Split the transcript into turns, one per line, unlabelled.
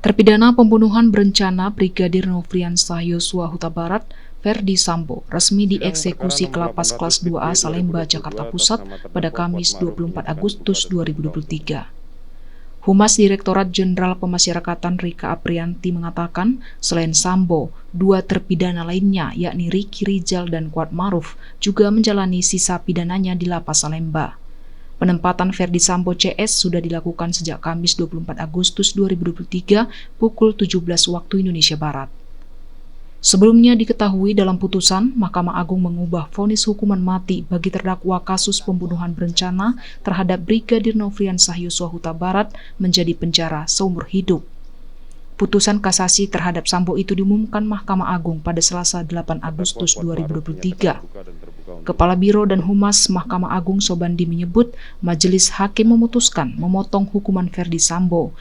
Terpidana pembunuhan berencana Brigadir Nofriansah Yosua Huta Barat, Ferdi Sambo, resmi dieksekusi ke Lapas Kelas 2A Salemba, Jakarta Pusat pada Kamis 24 Agustus 2023. Humas Direktorat Jenderal Pemasyarakatan Rika Aprianti mengatakan, selain Sambo, dua terpidana lainnya yakni Ricky Rizal dan Kuat Maruf juga menjalani sisa pidananya di Lapas Salemba. Penempatan Ferdi Sambo CS sudah dilakukan sejak Kamis 24 Agustus 2023 pukul 17 waktu Indonesia Barat. Sebelumnya diketahui dalam putusan, Mahkamah Agung mengubah vonis hukuman mati bagi terdakwa kasus pembunuhan berencana terhadap Brigadir Nofriansah Yosua Huta Barat menjadi penjara seumur hidup. Putusan kasasi terhadap Sambo itu diumumkan Mahkamah Agung pada Selasa 8 Agustus 2023. Kepala Biro dan Humas Mahkamah Agung Sobandi menyebut majelis hakim memutuskan memotong hukuman Ferdi Sambo